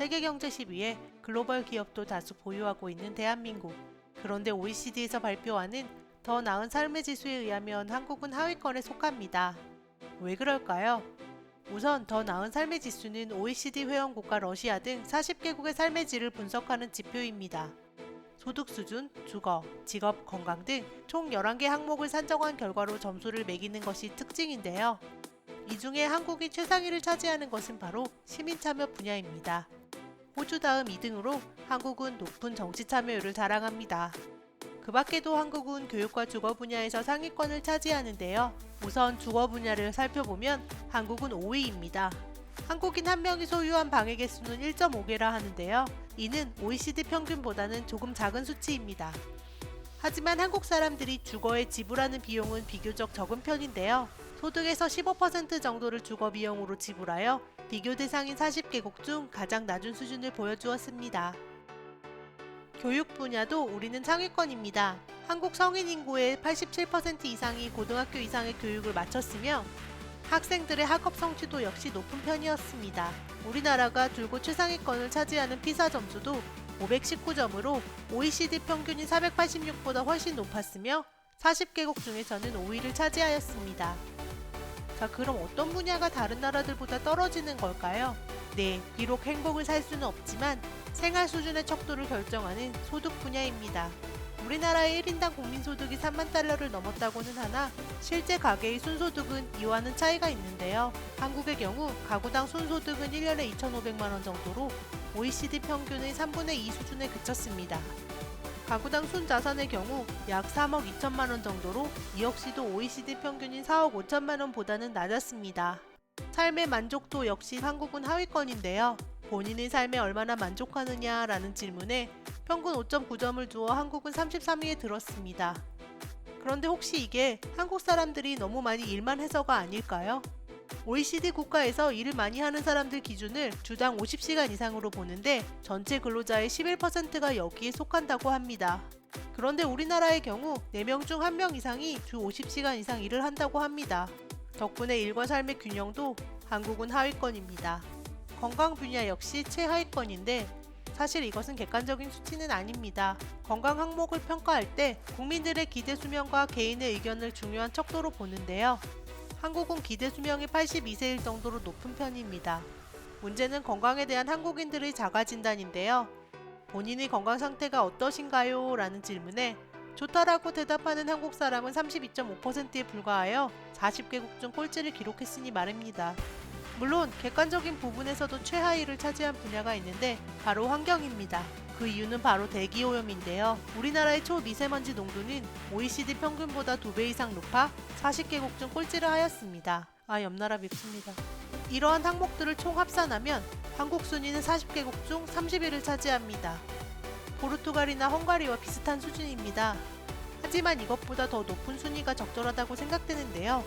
세계 경제 10위에 글로벌 기업도 다수 보유하고 있는 대한민국. 그런데 OECD에서 발표하는 더 나은 삶의 지수에 의하면 한국은 하위권에 속합니다. 왜 그럴까요? 우선 더 나은 삶의 지수는 OECD 회원국과 러시아 등 40개국의 삶의 질을 분석하는 지표입니다. 소득 수준, 주거, 직업, 건강 등 총 11개 항목을 산정한 결과로 점수를 매기는 것이 특징인데요. 이 중에 한국이 최상위를 차지하는 것은 바로 시민 참여 분야입니다. 호주 다음 2등으로 한국은 높은 정치 참여율을 자랑합니다. 그 밖에도 한국은 교육과 주거 분야에서 상위권을 차지하는데요. 우선 주거 분야를 살펴보면 한국은 5위입니다. 한국인 한 명이 소유한 방의 개수는 1.5개라 하는데요. 이는 OECD 평균보다는 조금 작은 수치입니다. 하지만 한국 사람들이 주거에 지불하는 비용은 비교적 적은 편인데요. 소득에서 15% 정도를 주거 비용으로 지불하여 비교 대상인 40개국 중 가장 낮은 수준을 보여주었습니다. 교육 분야도 우리는 상위권입니다. 한국 성인 인구의 87% 이상이 고등학교 이상의 교육을 마쳤으며 학생들의 학업 성취도 역시 높은 편이었습니다. 우리나라가 줄곧 최상위권을 차지하는 피사 점수도 519점으로 OECD 평균인 486보다 훨씬 높았으며 40개국 중에서는 5위를 차지하였습니다. 자, 그럼 어떤 분야가 다른 나라들보다 떨어지는 걸까요? 네, 비록 행복을 살 수는 없지만 생활 수준의 척도를 결정하는 소득 분야입니다. 우리나라의 1인당 국민소득이 3만 달러를 넘었다고는 하나 실제 가계의 순소득은 이와는 차이가 있는데요. 한국의 경우 가구당 순소득은 1년에 2,500만 원 정도로 OECD 평균의 3분의 2 수준에 그쳤습니다. 가구당 순자산의 경우 약 3억 2천만 원 정도로 이 역시도 OECD 평균인 4억 5천만 원보다는 낮았습니다. 삶의 만족도 역시 한국은 하위권인데요. 본인의 삶에 얼마나 만족하느냐라는 질문에 평균 5.9점을 두어 한국은 33위에 들었습니다. 그런데 혹시 이게 한국 사람들이 너무 많이 일만 해서가 아닐까요? OECD 국가에서 일을 많이 하는 사람들 기준을 주당 50시간 이상으로 보는데 전체 근로자의 11%가 여기에 속한다고 합니다. 그런데 우리나라의 경우 4명 중 1명 이상이 주 50시간 이상 일을 한다고 합니다. 덕분에 일과 삶의 균형도 한국은 하위권입니다. 건강 분야 역시 최하위권인데 사실 이것은 객관적인 수치는 아닙니다. 건강 항목을 평가할 때 국민들의 기대 수명과 개인의 의견을 중요한 척도로 보는데요. 한국은 기대 수명이 82세일 정도로 높은 편입니다. 문제는 건강에 대한 한국인들의 자가 진단인데요. 본인의 건강 상태가 어떠신가요? 라는 질문에 좋다라고 대답하는 한국 사람은 32.5%에 불과하여 40개국 중 꼴찌를 기록했으니 말입니다. 물론 객관적인 부분에서도 최하위를 차지한 분야가 있는데 바로 환경입니다. 그 이유는 바로 대기오염인데요. 우리나라의 초미세먼지 농도는 OECD 평균보다 2배 이상 높아 40개국 중 꼴찌를 하였습니다. 옆나라 밉습니다. 이러한 항목들을 총 합산하면 한국 순위는 40개국 중 30위를 차지합니다. 포르투갈이나 헝가리와 비슷한 수준입니다. 하지만 이것보다 더 높은 순위가 적절하다고 생각되는데요.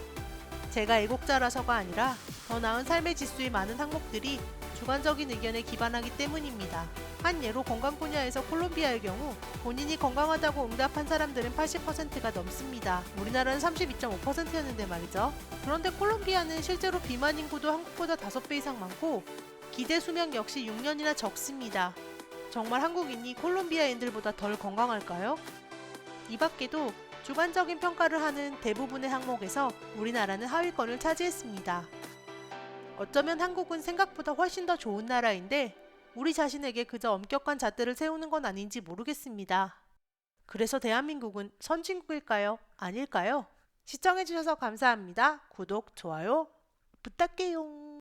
제가 애국자라서가 아니라 더 나은 삶의 지수의 많은 항목들이 주관적인 의견에 기반하기 때문입니다. 한 예로 건강 분야에서 콜롬비아의 경우 본인이 건강하다고 응답한 사람들은 80%가 넘습니다. 우리나라는 32.5%였는데 말이죠. 그런데 콜롬비아는 실제로 비만 인구도 한국보다 5배 이상 많고 기대 수명 역시 6년이나 적습니다. 정말 한국인이 콜롬비아인들보다 덜 건강할까요? 이 밖에도 주관적인 평가를 하는 대부분의 항목에서 우리나라는 하위권을 차지했습니다. 어쩌면 한국은 생각보다 훨씬 더 좋은 나라인데 우리 자신에게 그저 엄격한 잣대를 세우는 건 아닌지 모르겠습니다. 그래서 대한민국은 선진국일까요? 아닐까요? 시청해주셔서 감사합니다. 구독, 좋아요 부탁해요.